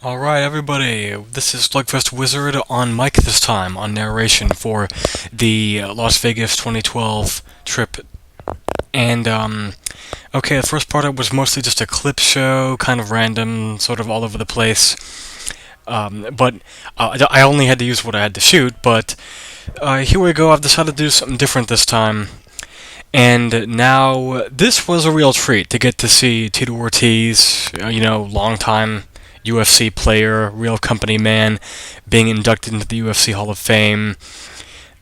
Alright, everybody, this is Slugfest Wizard on mic this time, on narration for the Las Vegas 2012 trip. And, okay, the first part of it was mostly just a clip show, kind of random, sort of all over the place. But I only had to use what I had to shoot, but here we go, I've decided to do something different this time. And now, this was a real treat to get to see Tito Ortiz, long-time UFC player, real company man, being inducted into the UFC Hall of Fame.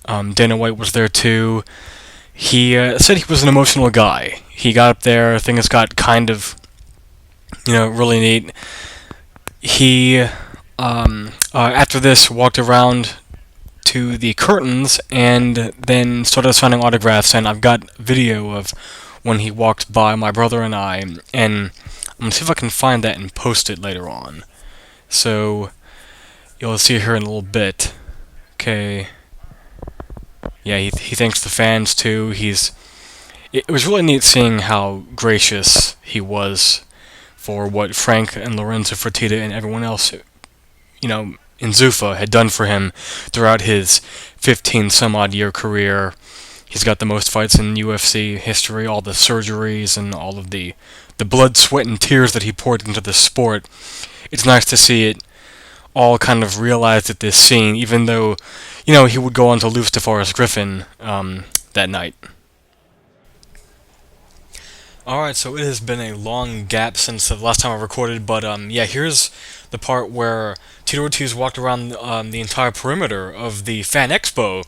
Dana White was there too. He said he was an emotional guy. He got up there, things got kind of, really neat. He, after this, walked around to the curtains and then started signing autographs, and I've got video of when he walked by my brother and I, and I'm gonna see if I can find that and post it later on. So you'll see it here in a little bit. Okay. Yeah, he thanks the fans too. It was really neat seeing how gracious he was for what Frank and Lorenzo Fertitta and everyone else, in Zuffa had done for him throughout his 15 some odd year career. He's got the most fights in UFC history, all the surgeries and all of the blood, sweat, and tears that he poured into the sport. It's nice to see it all kind of realized at this scene, even though, he would go on to lose to Forrest Griffin that night. Alright, so it has been a long gap since the last time I recorded, but yeah, here's the part where Tito Ortiz walked around the entire perimeter of the Fan Expo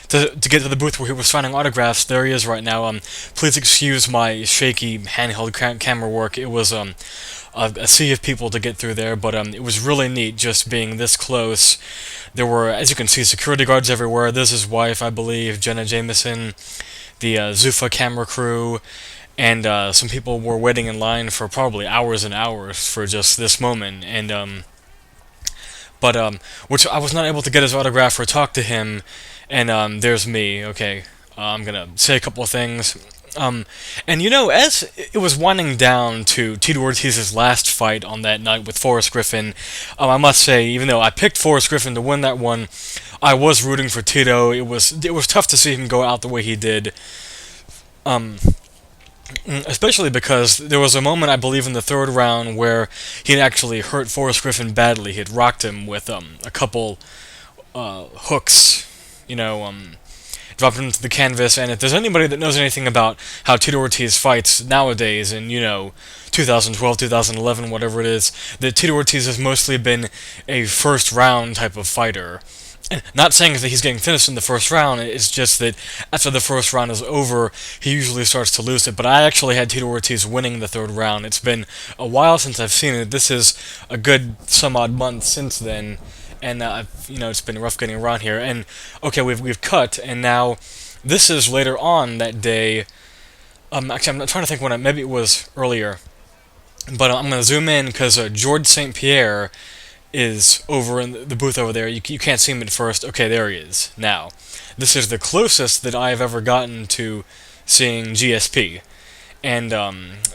to get to the booth where he was signing autographs. There he is right now. Please excuse my shaky handheld camera work. It was a sea of people to get through there, but it was really neat just being this close. There were, as you can see, security guards everywhere. There's his wife, I believe, Jenna Jameson, the Zuffa camera crew, and some people were waiting in line for probably hours and hours for just this moment. But which I was not able to get his autograph or talk to him. And there's me. Okay, I'm gonna say a couple of things. And as it was winding down to Tito Ortiz's last fight on that night with Forrest Griffin, I must say, even though I picked Forrest Griffin to win that one, I was rooting for Tito. It was tough to see him go out the way he did. Um, Especially because there was a moment, I believe, in the third round where he had actually hurt Forrest Griffin badly. He had rocked him with a couple hooks, dropped him to the canvas. And if there's anybody that knows anything about how Tito Ortiz fights nowadays, in 2012, 2011, whatever it is, that Tito Ortiz has mostly been a first round type of fighter. Not saying that he's getting finished in the first round, it's just that after the first round is over, he usually starts to lose it. But I actually had Tito Ortiz winning the third round. It's been a while since I've seen it. This is a good some odd month since then, and it's been rough getting around here. And okay, we've cut, and now this is later on that day. Actually, I'm not trying to think maybe it was earlier, but I'm gonna zoom in because George St. Pierre is over in the booth over there. You can't see him at first. Okay, there he is. Now, this is the closest that I've ever gotten to seeing GSP. And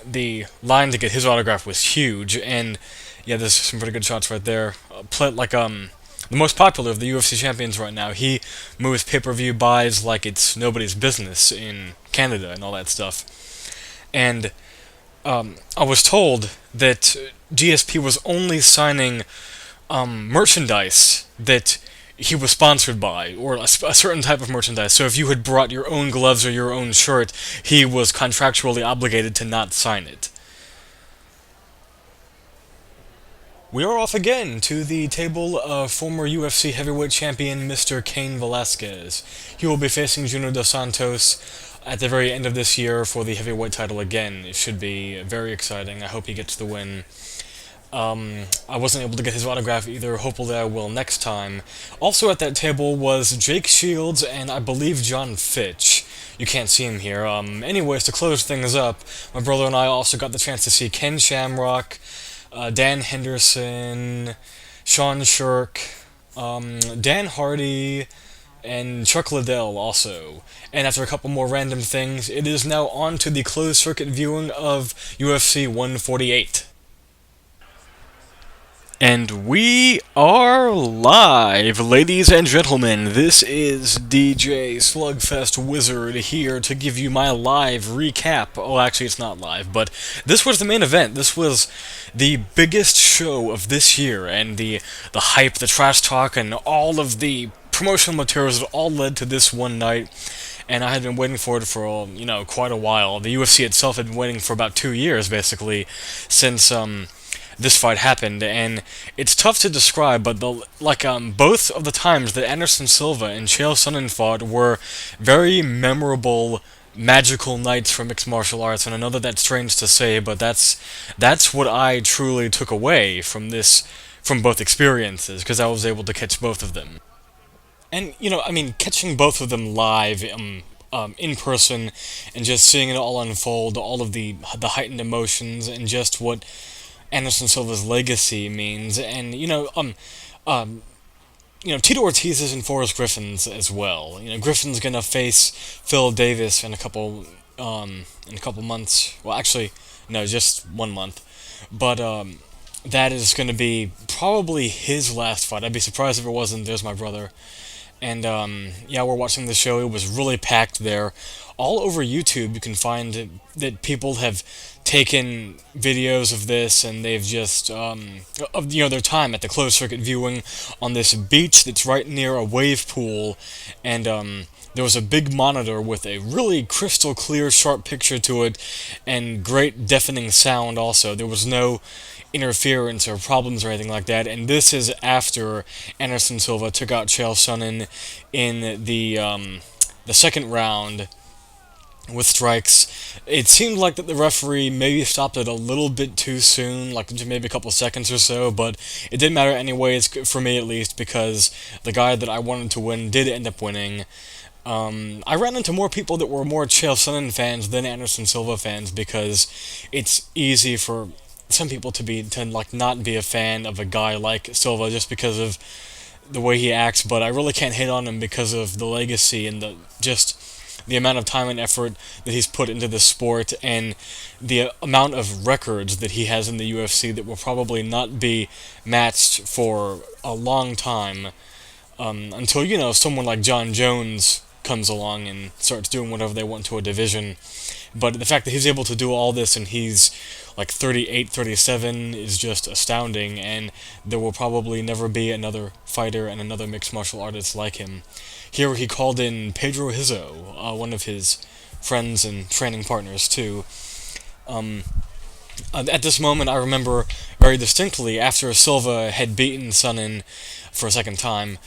the line to get his autograph was huge. And yeah, there's some pretty good shots right there. The most popular of the UFC champions right now. He moves pay-per-view buys like it's nobody's business in Canada and all that stuff. And I was told that GSP was only signing merchandise that he was sponsored by, or a certain type of merchandise. So if you had brought your own gloves or your own shirt, he was contractually obligated to not sign it. We are off again to the table of former UFC heavyweight champion Mr. Cain Velasquez. He will be facing Junior Dos Santos at the very end of this year for the heavyweight title again. It should be very exciting. I hope he gets the win. I wasn't able to get his autograph either. Hopefully I will next time. Also at that table was Jake Shields and I believe John Fitch. You can't see him here. Anyways, to close things up, my brother and I also got the chance to see Ken Shamrock, Dan Henderson, Sean Shirk, Dan Hardy, and Chuck Liddell also. And after a couple more random things, it is now on to the closed circuit viewing of UFC 148. And we are live, ladies and gentlemen. This is DJ Slugfest Wizard here to give you my live recap. Oh, actually, it's not live, but this was the main event. This was the biggest show of this year, and the hype, the trash talk, and all of the promotional materials that all led to this one night. And I had been waiting for it for quite a while. The UFC itself had been waiting for about 2 years, basically, since this fight happened, and it's tough to describe, but both of the times that Anderson Silva and Chael Sonnen fought were very memorable, magical nights for mixed martial arts, and I know that that's strange to say, but that's what I truly took away from both experiences, because I was able to catch both of them. And catching both of them live, in person, and just seeing it all unfold, all of the heightened emotions, and just what Anderson Silva's legacy means, and Tito Ortiz is in Forrest Griffin's as well. Griffin's gonna face Phil Davis in a couple months. Well, actually, no, just 1 month. But that is gonna be probably his last fight. I'd be surprised if it wasn't. There's my brother. And yeah, we're watching the show. It was really packed there. All over YouTube, you can find that people have taken videos of this, and they've just of their time at the closed circuit viewing on this beach that's right near a wave pool, and there was a big monitor with a really crystal clear, sharp picture to it, and great deafening sound. Also, there was no interference or problems or anything like that. And this is after Anderson Silva took out Chael Sonnen in the second round with strikes. It seemed like that the referee maybe stopped it a little bit too soon, like maybe a couple seconds or so, but it didn't matter anyways, for me at least, because the guy that I wanted to win did end up winning. I ran into more people that were more Chael Sonnen fans than Anderson Silva fans, because it's easy for some people to not be a fan of a guy like Silva just because of the way he acts, but I really can't hate on him because of the legacy and the amount of time and effort that he's put into this sport, and the amount of records that he has in the UFC that will probably not be matched for a long time, until someone like John Jones comes along and starts doing whatever they want to a division. But the fact that he's able to do all this and he's like 38, 37 is just astounding, and there will probably never be another fighter and another mixed martial artist like him. Here he called in Pedro Hizo, one of his friends and training partners too. At this moment, I remember very distinctly, after Silva had beaten Sonnen for a second time,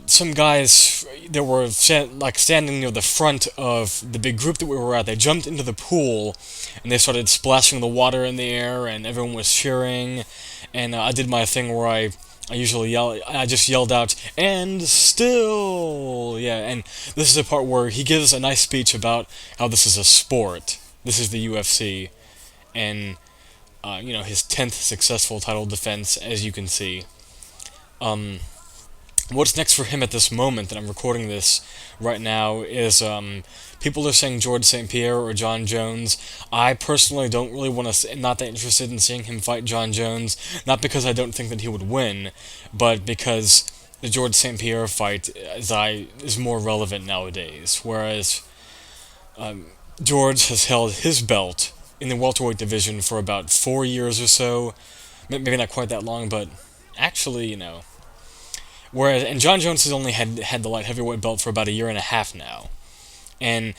some guys that were standing near the front of the big group that we were at, they jumped into the pool and they started splashing the water in the air, and everyone was cheering. And I did my thing where I usually yell. I just yelled out, "And still!" Yeah, and this is the part where he gives a nice speech about how this is a sport. This is the UFC, and his 10th successful title defense, as you can see. What's next for him at this moment that I'm recording this right now is people are saying George St. Pierre or John Jones. I personally don't really want to, not that interested in seeing him fight John Jones, not because I don't think that he would win, but because the George St. Pierre fight is more relevant nowadays, whereas George has held his belt in the welterweight division for about 4 years or so, maybe not quite that long, but actually, and John Jones has only had the light heavyweight belt for about a year and a half now. And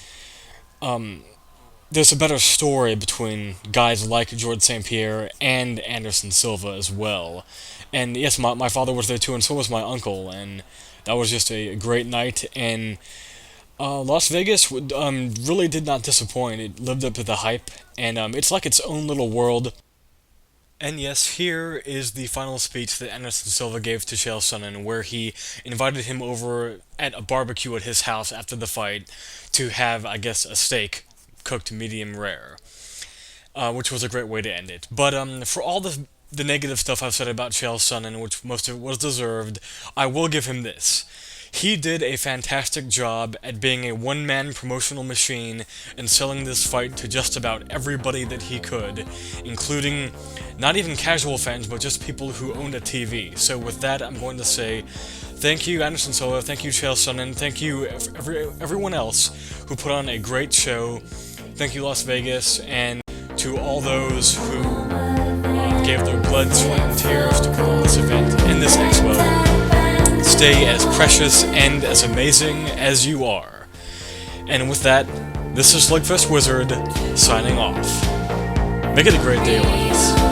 there's a better story between guys like George St. Pierre and Anderson Silva as well. And yes, my father was there too, and so was my uncle, and that was just a great night. And Las Vegas really did not disappoint. It lived up to the hype, and it's like its own little world. And yes, here is the final speech that Anderson Silva gave to Chael Sonnen, where he invited him over at a barbecue at his house after the fight to have, I guess, a steak cooked medium rare, which was a great way to end it. But for all the negative stuff I've said about Chael Sonnen, which most of it was deserved, I will give him this. He did a fantastic job at being a one-man promotional machine and selling this fight to just about everybody that he could, including not even casual fans, but just people who owned a TV. So with that, I'm going to say thank you, Anderson Silva, thank you, Chael Sonnen, thank you, everyone else who put on a great show. Thank you, Las Vegas, and to all those who gave their blood, sweat, and tears to put on this event and this expo. Stay as precious and as amazing as you are. And with that, this is Slugfest Wizard signing off. Make it a great day, Lens.